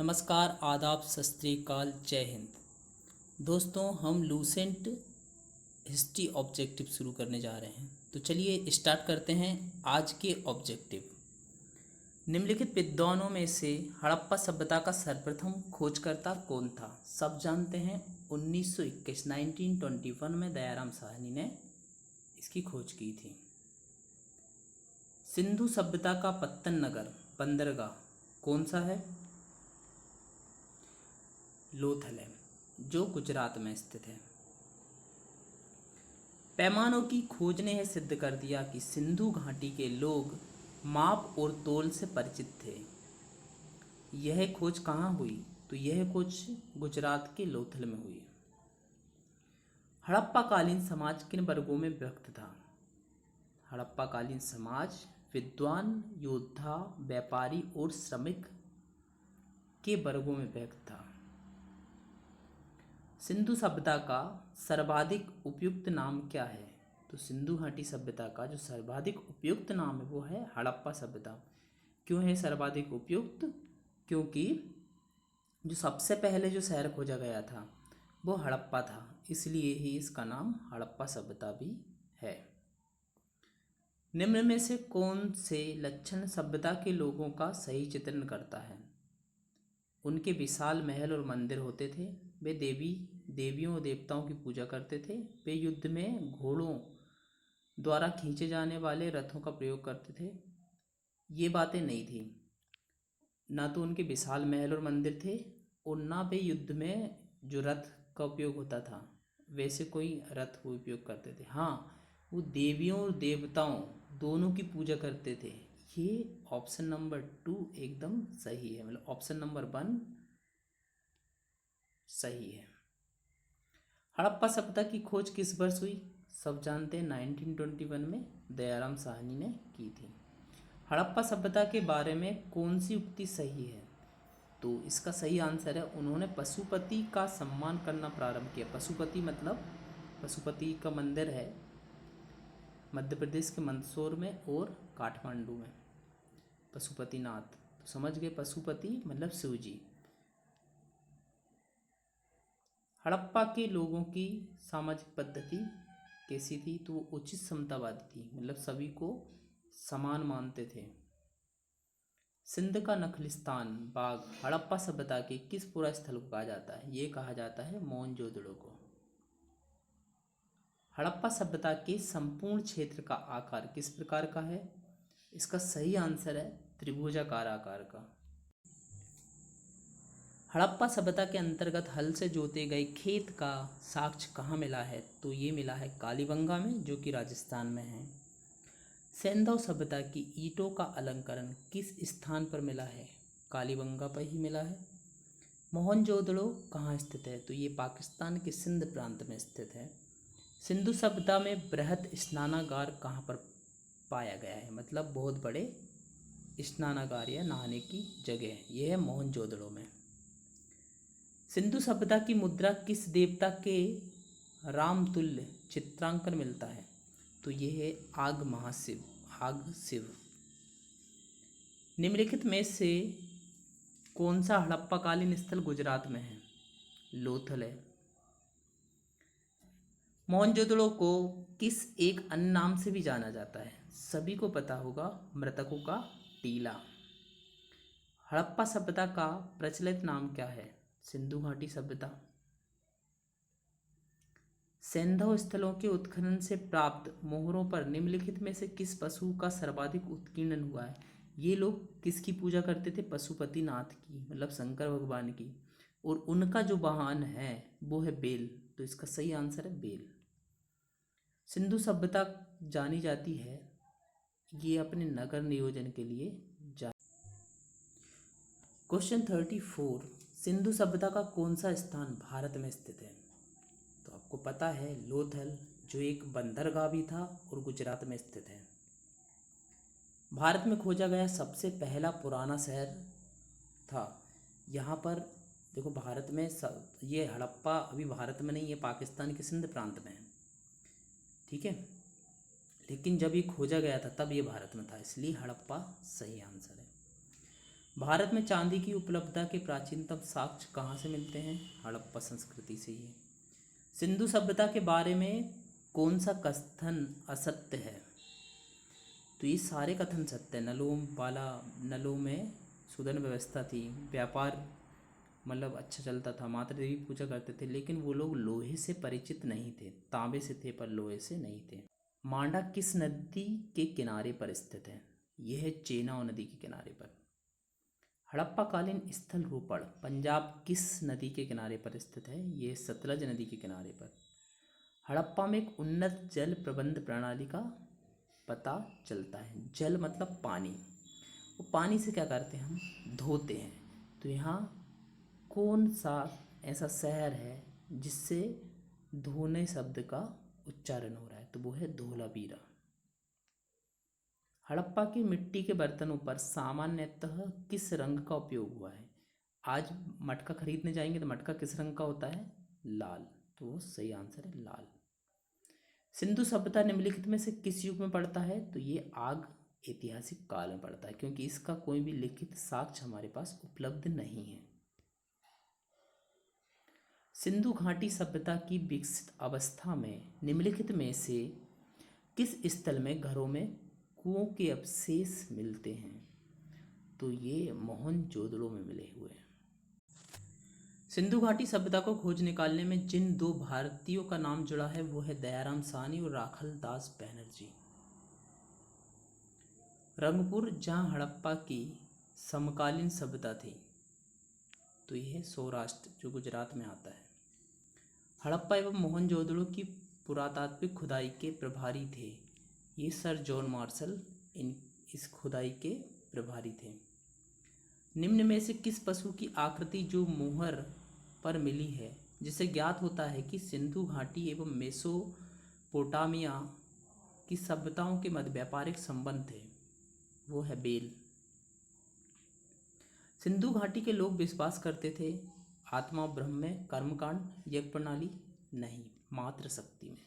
नमस्कार, आदाब, सत श्री अकाल, जय हिंद। दोस्तों, हम लूसेंट हिस्ट्री ऑब्जेक्टिव शुरू करने जा रहे हैं। तो चलिए स्टार्ट करते हैं आज के ऑब्जेक्टिव। निम्नलिखित विद्वानों में से हड़प्पा सभ्यता का सर्वप्रथम खोजकर्ता कौन था? सब जानते हैं, 1921 में दयाराम साहनी ने इसकी खोज की थी। सिंधु सभ्यता का पत्तन नगर, बंदरगाह कौन सा है? लोथल है, जो गुजरात में स्थित है। पैमानों की खोज ने यह सिद्ध कर दिया कि सिंधु घाटी के लोग माप और तोल से परिचित थे। यह खोज कहाँ हुई? तो यह खोज गुजरात के लोथल में हुई। हड़प्पा कालीन समाज किन वर्गों में विभक्त था? हड़प्पा कालीन समाज विद्वान, योद्धा, व्यापारी और श्रमिक के वर्गों में विभक्त था। सिंधु सभ्यता का सर्वाधिक उपयुक्त नाम क्या है? तो सिंधु घाटी सभ्यता का जो सर्वाधिक उपयुक्त नाम है वो है हड़प्पा सभ्यता। क्यों है सर्वाधिक उपयुक्त? क्योंकि जो सबसे पहले जो शहर खोजा गया था वो हड़प्पा था, इसलिए ही इसका नाम हड़प्पा सभ्यता भी है। निम्न में से कौन से लक्षण सभ्यता के लोगों का सही चित्रण करता है? उनके विशाल महल और मंदिर होते थे। वे देवियों और देवताओं की पूजा करते थे। वे युद्ध में घोड़ों द्वारा खींचे जाने वाले रथों का प्रयोग करते थे। ये बातें नहीं थी। ना तो उनके विशाल महल और मंदिर थे और ना वे युद्ध में जो रथ का उपयोग होता था वैसे कोई रथ वो उपयोग करते थे। हाँ, वो देवियों और देवताओं दोनों की पूजा करते थे। ये ऑप्शन नंबर 2 एकदम सही है, मतलब ऑप्शन नंबर 1 सही है। हड़प्पा सभ्यता की खोज किस वर्ष हुई? सब जानते हैं 1921 में दयाराम साहनी ने की थी। हड़प्पा सभ्यता के बारे में कौन सी उक्ति सही है? तो इसका सही आंसर है, उन्होंने पशुपति का सम्मान करना प्रारंभ किया। पशुपति मतलब पशुपति का मंदिर है मध्य प्रदेश के मंदसौर में और काठमांडू में, पशुपतिनाथ। तो समझ गए, पशुपति मतलब शिव जी। हड़प्पा के लोगों की सामाजिक पद्धति कैसी थी? तो वो उचित समतावादी थी, मतलब सभी को समान मानते थे। सिंध का नखलिस्तान बाग हड़प्पा सभ्यता के किस पुरा स्थल को कहा जाता है? ये कहा जाता है मोहनजोदड़ो को। हड़प्पा सभ्यता के संपूर्ण क्षेत्र का आकार किस प्रकार का है? इसका सही आंसर है त्रिभुजाकार आकार का। हड़प्पा सभ्यता के अंतर्गत हल से जोते गए खेत का साक्ष्य कहाँ मिला है? तो ये मिला है कालीबंगा में, जो कि राजस्थान में है। सैंधव सभ्यता की ईंटों का अलंकरण किस स्थान पर मिला है? कालीबंगा पर ही मिला है। मोहनजोदड़ो कहाँ स्थित है? तो ये पाकिस्तान के सिंध प्रांत में स्थित है। सिंधु सभ्यता में बृहद स्नानागार कहाँ पर पाया गया है? मतलब बहुत बड़े स्नानागार या नहाने की जगह, यह है मोहनजोदड़ो में। सिंधु सभ्यता की मुद्रा किस देवता के रामतुल्य चित्रांकन मिलता है? तो ये है आग महाशिव, आग शिव। निम्नलिखित में से कौन सा हड़प्पाकालीन स्थल गुजरात में है? लोथल है। मोहनजोदड़ो को किस एक अन्य नाम से भी जाना जाता है? सभी को पता होगा, मृतकों का टीला। हड़प्पा सभ्यता का प्रचलित नाम क्या है? सिंधु घाटी सभ्यता। सैंधव स्थलों के उत्खनन से प्राप्त मोहरों पर निम्नलिखित में से किस पशु का सर्वाधिक उत्कीर्णन हुआ है? ये लोग किसकी पूजा करते थे? पशुपतिनाथ की, मतलब शंकर भगवान की। और उनका जो वाहन है वो है बेल, तो इसका सही आंसर है बेल। सिंधु सभ्यता जानी जाती है ये अपने नगर नियोजन के लिए क्वेश्चन 34, सिंधु सभ्यता का कौन सा स्थान भारत में स्थित है? तो आपको पता है लोथल, जो एक बंदरगाह भी था और गुजरात में स्थित है। भारत में खोजा गया सबसे पहला पुराना शहर था। यहाँ पर देखो, भारत में ये हड़प्पा अभी भारत में नहीं है, पाकिस्तान के सिंध प्रांत में है, ठीक है। लेकिन जब ये खोजा गया था तब ये भारत में था, इसलिए हड़प्पा सही आंसर है। भारत में चांदी की उपलब्धता के प्राचीनतम साक्ष्य कहाँ से मिलते हैं? हड़प्पा संस्कृति से ही। सिंधु सभ्यता के बारे में कौन सा कथन असत्य है? तो ये सारे कथन सत्य है। नलों में सुदन व्यवस्था थी, व्यापार मतलब अच्छा चलता था, माता देवी पूजा करते थे, लेकिन वो लोग लोहे से परिचित नहीं थे, तांबे से थे पर लोहे से नहीं थे। मांडा किस नदी के किनारे पर स्थित है? यह है चेनाब नदी के किनारे पर। हड़प्पा कालीन स्थल रोपड़ पंजाब किस नदी के किनारे पर स्थित है? ये सतलज नदी के किनारे पर। हड़प्पा में एक उन्नत जल प्रबंध प्रणाली का पता चलता है। जल मतलब पानी। वो पानी से क्या करते हैं? हम धोते हैं। तो यहाँ कौन सा ऐसा शहर है जिससे धोने शब्द का उच्चारण हो रहा है? तो वो है धोलावीरा। हड़प्पा की मिट्टी के बर्तनों पर सामान्यतः किस रंग का उपयोग हुआ है? आज मटका खरीदने जाएंगे तो मटका किस रंग का होता है? लाल। तो वो सही आंसर है लाल। सिंधु सभ्यता निम्नलिखित में से किस युग में पड़ता है? तो ये आग ऐतिहासिक काल में पड़ता है, क्योंकि इसका कोई भी लिखित साक्ष्य हमारे पास उपलब्ध नहीं है। सिंधु घाटी सभ्यता की विकसित अवस्था में निम्नलिखित में से किस स्थल में घरों में कुओं के अवशेष मिलते हैं? तो ये मोहनजोदड़ो में मिले हुए हैं। सिंधु घाटी सभ्यता को खोज निकालने में जिन दो भारतीयों का नाम जुड़ा है वो है दयाराम साहनी और राखल दास बैनर्जी। रंगपुर जहाँ हड़प्पा की समकालीन सभ्यता थी, तो यह है सौराष्ट्र जो गुजरात में आता है। हड़प्पा एवं मोहनजोदड़ो की पुरातात्विक खुदाई के प्रभारी थे। ये सर जॉन मार्शल इस खुदाई के प्रभारी थे। निम्न में से किस पशु की आकृति जो मोहर पर मिली है, जिससे ज्ञात होता है कि सिंधु घाटी एवं मेसोपोटामिया की सभ्यताओं के मध्य व्यापारिक संबंध थे? वो है बेल। सिंधु घाटी के लोग विश्वास करते थे आत्मा ब्रह्म में, कर्मकांड, यज्ञ प्रणाली नहीं, मात्र शक्ति में।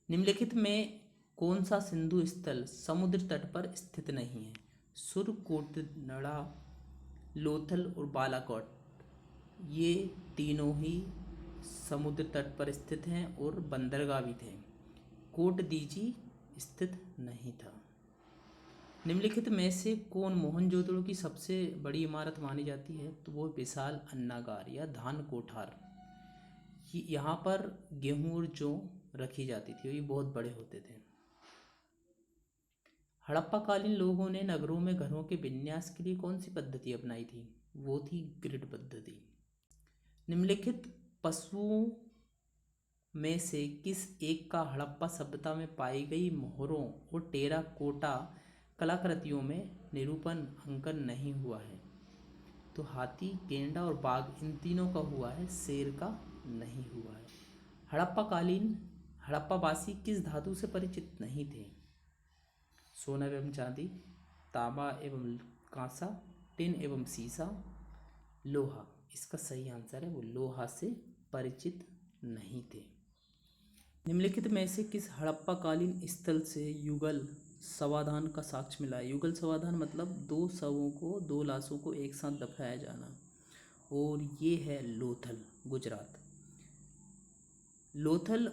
निम्नलिखित में कौन सा सिंधु स्थल समुद्र तट पर स्थित नहीं है? सुरकोटनड़ा, लोथल और बालाकोट, ये तीनों ही समुद्र तट पर स्थित हैं और बंदरगाह भी थे। कोट दीजी स्थित नहीं था। निम्नलिखित में से कौन मोहनजोदड़ो की सबसे बड़ी इमारत मानी जाती है? तो वो विशाल अन्नागार या धान कोठार। यहाँ पर गेहूँ और जौ रखी जाती थी, ये बहुत बड़े होते थे। हड़प्पा कालीन लोगों ने नगरों में घरों के विन्यास के लिए कौन सी पद्धति अपनाई थी? वो थी ग्रिड पद्धति। निम्नलिखित पशुओं में से किस एक का हड़प्पा सभ्यता में पाई गई मोहरों और टेराकोटा कलाकृतियों में निरूपण अंकन नहीं हुआ है? तो हाथी, गेंडा और बाघ, इन तीनों का हुआ है, शेर का नहीं हुआ है। हड़प्पावासी किस धातु से परिचित नहीं थे? सोना एवं चांदी, तांबा एवं कांसा, टिन एवं सीसा, लोहा। इसका सही आंसर है वो लोहा से परिचित नहीं थे। निम्नलिखित में से किस हड़प्पा कालीन स्थल से युगल समाधान का साक्ष्य मिला है? युगल समाधान मतलब दो लाशों को एक साथ दफनाया जाना, और ये है लोथल, गुजरात। लोथल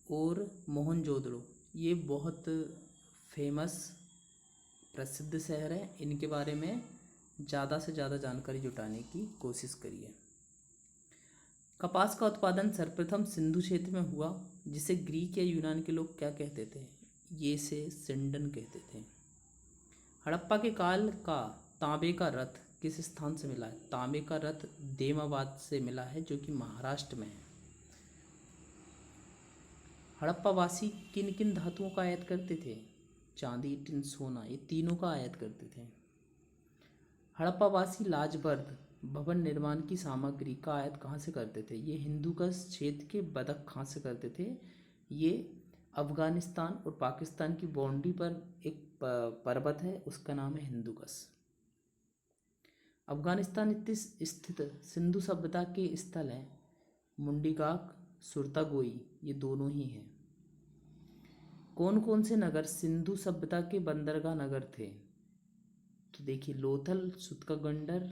और मोहनजोदड़ो ये बहुत फेमस प्रसिद्ध शहर हैं। इनके बारे में ज़्यादा से ज़्यादा जानकारी जुटाने की कोशिश करिए। कपास का उत्पादन सर्वप्रथम सिंधु क्षेत्र में हुआ, जिसे ग्रीक या यूनान के लोग क्या कहते थे? ये से सिंडन कहते थे। हड़प्पा के काल का तांबे का रथ किस स्थान से मिला है? तांबे का रथ देमाबाद से मिला है, जो कि महाराष्ट्र में है। हड़प्पावासी किन किन धातुओं का आयात करते थे? चांदी, टिन, सोना, ये तीनों का आयात करते थे। हड़प्पावासी लाजबर्द भवन निर्माण की सामग्री का आयात कहाँ से करते थे? ये हिंदूकुश क्षेत्र के बदक खां से करते थे। ये अफगानिस्तान और पाकिस्तान की बाउंड्री पर एक पर्वत है, उसका नाम है हिंदूकुश। अफगानिस्तान स्थित सिंधु सभ्यता के स्थल हैं मुंडीगाक, सुरतागोई, ये दोनों ही हैं। कौन कौन से नगर सिंधु सभ्यता के बंदरगाह नगर थे? तो देखिए लोथल, सुतकगंडर,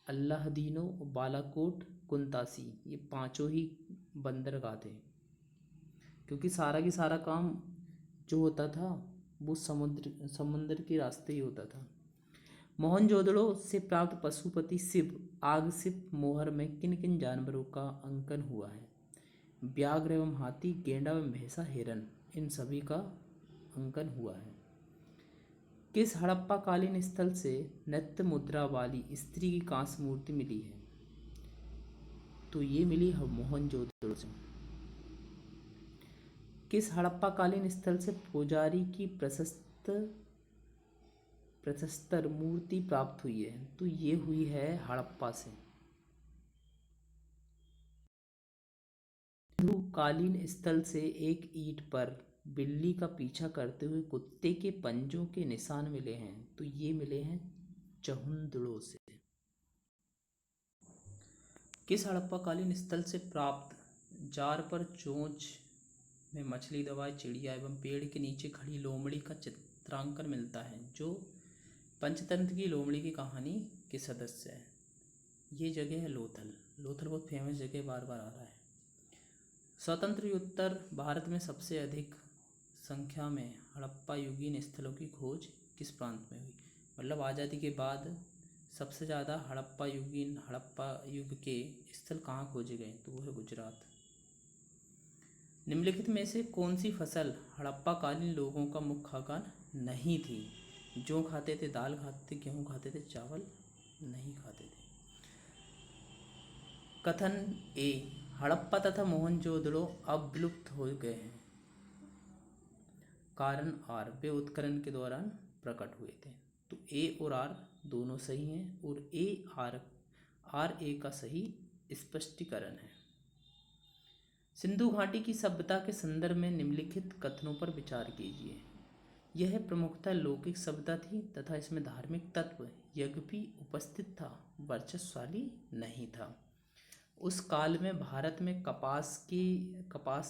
अल्लाहदीनो, बालाकोट, कुंतासी, ये पांचों ही बंदरगाह थे, क्योंकि सारा की सारा काम जो होता था वो समुद्र के रास्ते ही होता था। मोहनजोदड़ो से प्राप्त पशुपति शिव, आग शिव मोहर में किन किन जानवरों का अंकन हुआ है? व्याघ्र एवं हाथी, गेंडा एवं भैंसा, हिरन, इन सभी का अंकन हुआ है। किस हड़प्पा कालीन स्थल से नृत्य मुद्रा वाली स्त्री की कांस्य मूर्ति मिली है? तो ये मिली है मोहनजोदड़ो से। किस हड़प्पा कालीन स्थल से पुजारी की प्रशस्तर मूर्ति प्राप्त हुई है? तो ये हुई है हड़प्पा से। सिंधु कालीन स्थल से एक ईंट पर बिल्ली का पीछा करते हुए कुत्ते के पंजों के निशान मिले हैं, तो ये मिले हैं चहुंदड़ों से। किस हड़प्पा कालीन स्थल से प्राप्त जार पर चोंच में मछली दबाए चिड़िया एवं पेड़ के नीचे खड़ी लोमड़ी का चित्रांकन मिलता है, जो पंचतंत्र की लोमड़ी की कहानी के सदस्य है? ये जगह है लोथल। लोथल बहुत फेमस जगह, बार बार आ रहा है। स्वतंत्र उत्तर भारत में सबसे अधिक संख्या में हड़प्पा युगीन स्थलों की खोज किस प्रांत में हुई? मतलब आज़ादी के बाद सबसे ज़्यादा हड़प्पा युग के स्थल कहाँ खोजे गए? तो वो है गुजरात। निम्नलिखित में से कौन सी फसल हड़प्पा कालीन लोगों का मुख्य खाद्यान्न नहीं थी? जौ खाते थे, दाल खाते थे, गेहूँ खाते थे, चावल नहीं खाते थे। कथन ए, हड़प्पा तथा मोहनजोदड़ो अब विलुप्त हो गए हैं। कारण आर, वे उत्खनन के दौरान प्रकट हुए थे। तो ए और आर दोनों सही हैं, और आर ए का सही स्पष्टीकरण है। सिंधु घाटी की सभ्यता के संदर्भ में निम्नलिखित कथनों पर विचार कीजिए। यह प्रमुखतः लौकिक सभ्यता थी तथा इसमें धार्मिक तत्व यद्यपि उपस्थित था, वर्चस्वशाली नहीं था। उस काल में भारत में कपास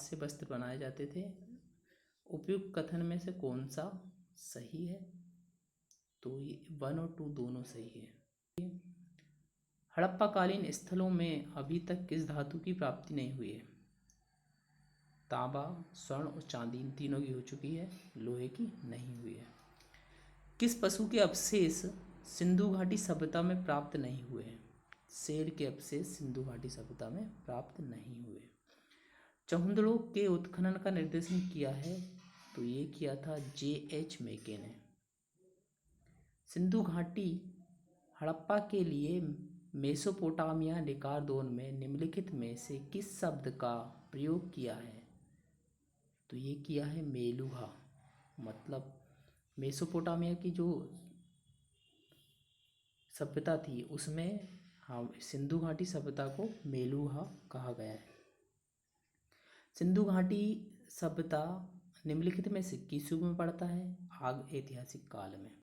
से वस्त्र बनाए जाते थे। उपयुक्त कथन में से कौन सा सही है? तो ये 1 और 2 दोनों सही है। हड़प्पा कालीन स्थलों में अभी तक किस धातु की प्राप्ति नहीं हुई है? तांबा, स्वर्ण और चांदी, इन तीनों की हो चुकी है, लोहे की नहीं हुई है। किस पशु के अवशेष सिंधु घाटी सभ्यता में प्राप्त नहीं हुए हैं? शेर के अवशेष सिंधु घाटी सभ्यता में प्राप्त नहीं हुए। चहुंदड़ों के उत्खनन का निर्देशन किया है? तो ये किया था J.H. मेके ने। सिंधु घाटी हड़प्पा के लिए मेसोपोटामिया डेकार्डोन में निम्नलिखित में से किस शब्द का प्रयोग किया है? तो ये किया है मेलुहा। मतलब मेसोपोटामिया की जो सभ्यता थी उसमें सिंधु घाटी सभ्यता को मेलुहा कहा गया है। सिंधु घाटी सभ्यता निम्नलिखित में से किस युग में पड़ता है? आग ऐतिहासिक काल में।